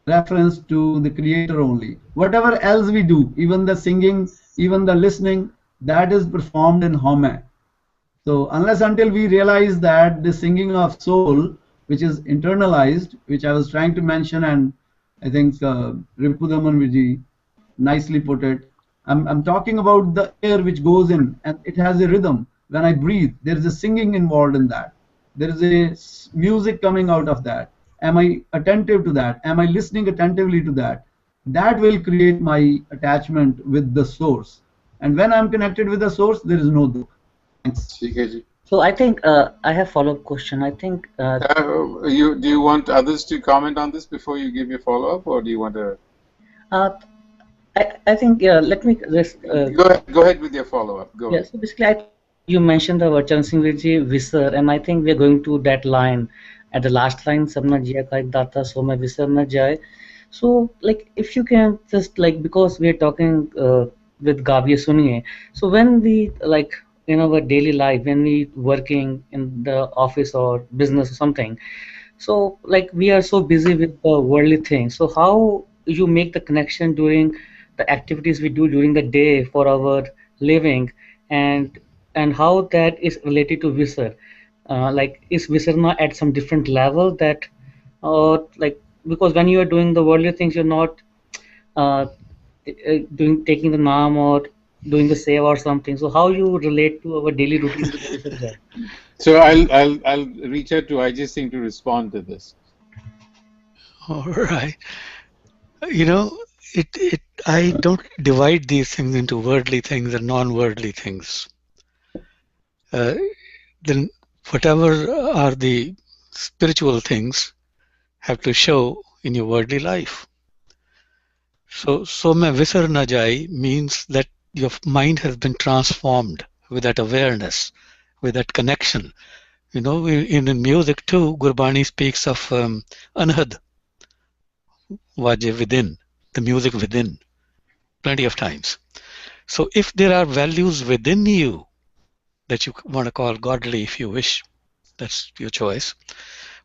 reference to the creator only. Whatever else we do, even the singing, even the listening, that is performed in home. So unless until we realize that the singing of soul, which is internalized, which I was trying to mention, and I think Ripudaman Viji nicely put it. I'm talking about the air which goes in and it has a rhythm. When I breathe, there is a singing involved in that. There is a music coming out of that. Am I attentive to that? Am I listening attentively to that? That will create my attachment with the source. And when I'm connected with the source, there is no dukh. Thanks. So I think I have follow-up question. I think do you want others to comment on this before you give your follow-up, or do you want to? I think let me just go ahead with your follow-up. Go. Yeah. So basically, you mentioned the Charan Singh Veerji Visar, and I think we are going to that line at the last line. Sabna jiya ka ek data so main visar na jaye. So like if you can just like, because we are talking with Gaviye Suniye. So when we like in our daily life, when we working in the office or business or something, so like we are so busy with the worldly things. So how you make the connection during the activities we do during the day for our living, and how that is related to Visar? Like is Visarna at some different level that, or like, because when you are doing the worldly things, you're not taking the naam or doing the seva or something. So how you relate to our daily routine with Visarja? So I'll reach out to Ajay Singh to respond to this. All right. You know, I don't divide these things into worldly things and non-worldly things. Then whatever are the spiritual things have to show in your worldly life. So mein visar na jai means that your mind has been transformed with that awareness, with that connection. You know, in music too, Gurbani speaks of anhad, vaje within, the music within, plenty of times. So if there are values within you that you want to call godly if you wish, that's your choice.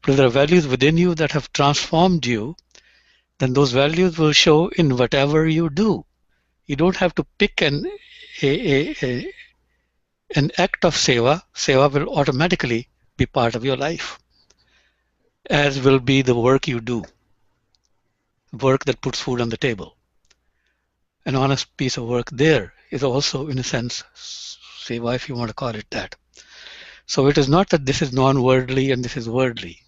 But if there are values within you that have transformed you, then those values will show in whatever you do. You don't have to pick an act of seva. Seva will automatically be part of your life, as will be the work you do, work that puts food on the table. An honest piece of work there is also, in a sense, seva, if you want to call it that. So it is not that this is non-worldly and this is worldly.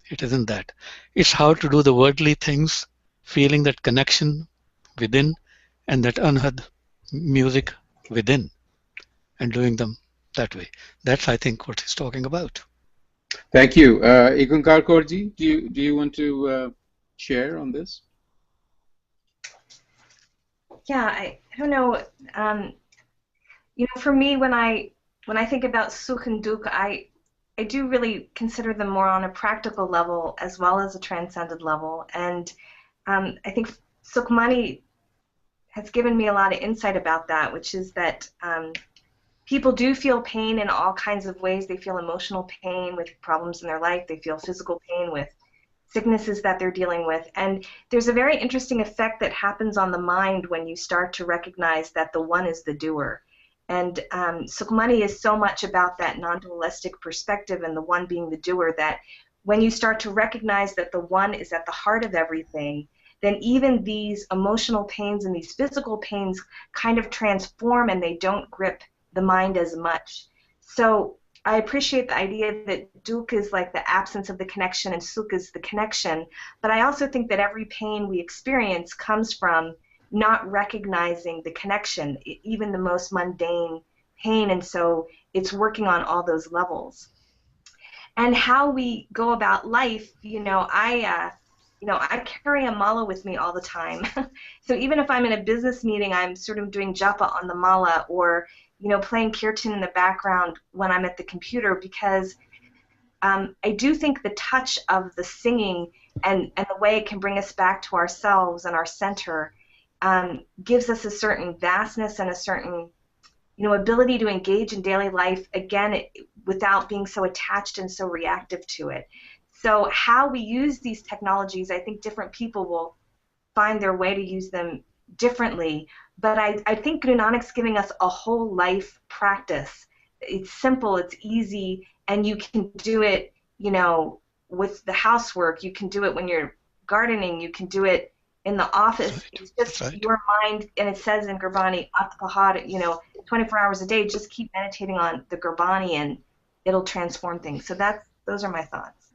It isn't that. It's how to do the worldly things, feeling that connection within and that anhad music within, and doing them that way. That's, I think, what he's talking about. Thank you. Ikunkar Kaurji, do you want to share on this? Yeah, I don't know. You know, for me, when I think about sukh and dukh, I do really consider them more on a practical level as well as a transcendent level. And I think Sukhmani has given me a lot of insight about that, which is that people do feel pain in all kinds of ways. They feel emotional pain with problems in their life. They feel physical pain with sicknesses that they're dealing with. And there's a very interesting effect that happens on the mind when you start to recognize that the one is the doer. And Sukhmani is so much about that non-dualistic perspective and the one being the doer, that when you start to recognize that the one is at the heart of everything, then even these emotional pains and these physical pains kind of transform and they don't grip the mind as much. So I appreciate the idea that dukh is like the absence of the connection and sukh is the connection, but I also think that every pain we experience comes from not recognizing the connection, even the most mundane pain, and so it's working on all those levels. And how we go about life, I carry a mala with me all the time. So even if I'm in a business meeting, I'm sort of doing japa on the mala, or playing kirtan in the background when I'm at the computer, because I do think the touch of the singing and the way it can bring us back to ourselves and our center gives us a certain vastness and a certain ability to engage in daily life, again, without being so attached and so reactive to it. So how we use these technologies, I think different people will find their way to use them differently, but I think Guru Nanak's giving us a whole life practice. It's simple, it's easy, and you can do it, with the housework. You can do it when you're gardening. You can do it in the office. Right. It's just Right. your mind, and it says in Gurbani, 24 hours a day, just keep meditating on the Gurbani and it'll transform things. So those are my thoughts.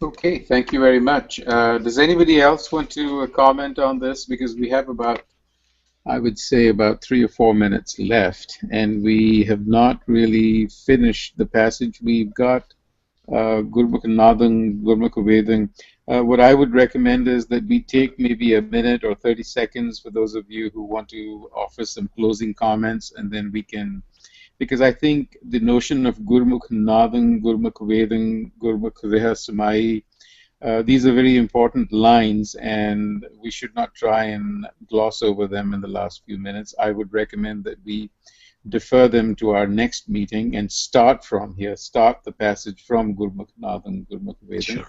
Okay, thank you very much. Does anybody else want to comment on this? Because we have I would say about 3 or 4 minutes left, and we have not really finished the passage. We've got Gurmukh Nadang, Gurmukh Vedang. What I would recommend is that we take maybe a minute or 30 seconds for those of you who want to offer some closing comments, and then we can, because I think the notion of Gurmukh Nadang, Gurmukh Vedang, Gurmukh Reha Samai, these are very important lines, and we should not try and gloss over them in the last few minutes. I would recommend that we defer them to our next meeting and start from here, start the passage from Gurmukh Nadang, Gurmukh Vedang. Sure.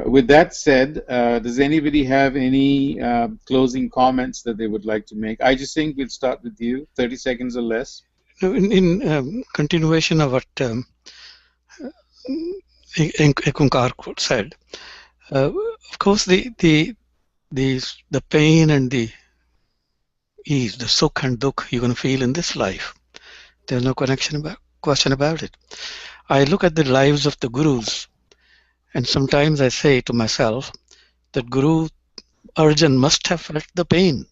With that said, does anybody have any closing comments that they would like to make? I just think we'll start with you, 30 seconds or less. In continuation of what Ekunkar said, of course the pain and the ease, the sukh and dukh you're going to feel in this life. There's no question about it. I look at the lives of the gurus, and sometimes I say to myself that Guru Arjun must have felt the pain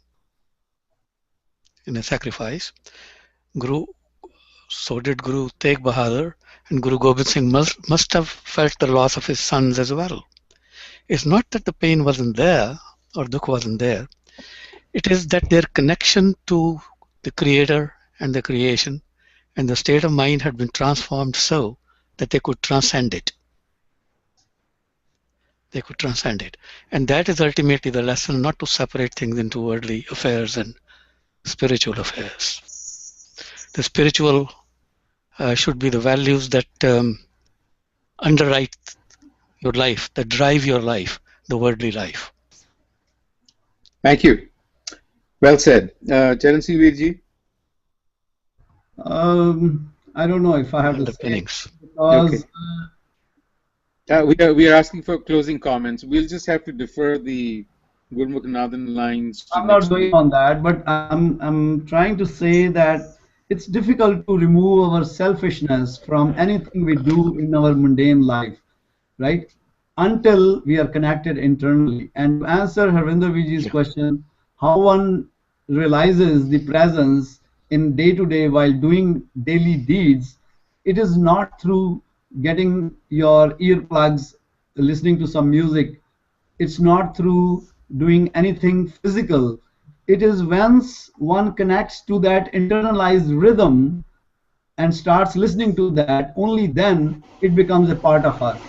in a sacrifice. So did Guru Tegh Bahadur, and Guru Gobind Singh must have felt the loss of his sons as well. It's not that the pain wasn't there or dukh wasn't there. It is that their connection to the Creator and the creation and the state of mind had been transformed so that they could transcend it. They could transcend it. And that is ultimately the lesson, not to separate things into worldly affairs and spiritual affairs. The spiritual should be the values that underwrite your life, that drive your life, the worldly life. Thank you. Well said. Charan Singh Virji? I don't know if I have to say, because we are asking for closing comments. We'll just have to defer the Gurmukh-Nathan lines. I'm not going on that, but I'm trying to say that it's difficult to remove our selfishness from anything we do in our mundane life, right? Until we are connected internally. And to answer Harvinder Viji's question, how one realizes the presence in day-to-day while doing daily deeds, it is not through getting your earplugs, listening to some music. It's not through doing anything physical. It is once one connects to that internalized rhythm and starts listening to that, only then it becomes a part of us.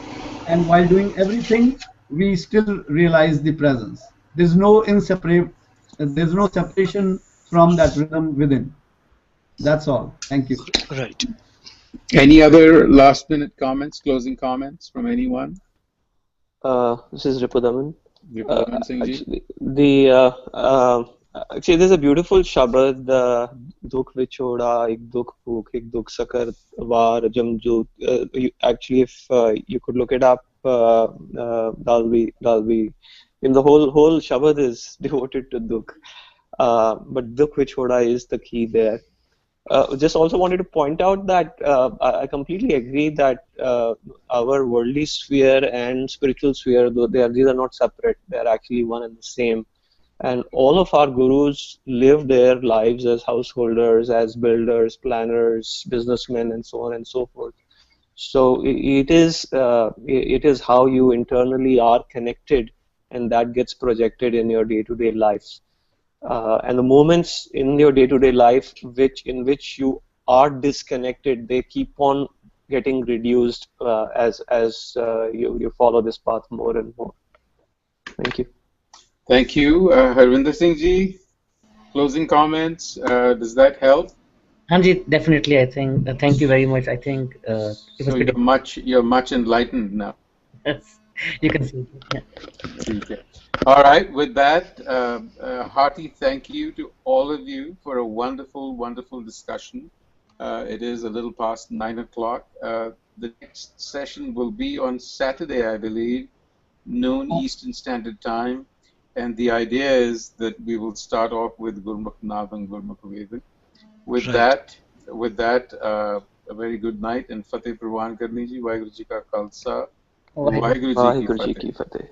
And while doing everything, we still realize the presence. There's no separation from that rhythm within. That's all. Thank you. Right. Any other last-minute comments, closing comments from anyone? This is Ripudaman. Actually, there's a beautiful shabad, Dukh Vichoda, Ik Dukh Bhuk, Ik Dukh Sakar, Var, Jamjut. Actually, if you could look it up, that'll be. In the whole shabad is devoted to Dukh. But Dukh Vichoda is the key there. Just also wanted to point out that I completely agree that our worldly sphere and spiritual sphere, these are not separate. They are actually one and the same. And all of our gurus live their lives as householders, as builders, planners, businessmen, and so on and so forth. So it is how you internally are connected, and that gets projected in your day-to-day life. And the moments in your day-to-day life in which you are disconnected, they keep on getting reduced as you follow this path more and more. Thank you. Thank you. Harvinder Singh Ji, closing comments. Does that help? Hanji, definitely. I think. Thank you very much. I think. So you're much enlightened now. Yes, you can see. Yeah. Okay. All right. With that, hearty thank you to all of you for a wonderful, wonderful discussion. It is a little past 9 o'clock. The next session will be on Saturday, I believe, noon Eastern Standard Time. And the idea is that we will start off with Gurmukh Nathan, Gurmukh Vedan. With that, a very good night and Fateh Purwan Karni ji, Vaheguru Ji Ka Khalsa, Vaheguru Ji Ki Fateh.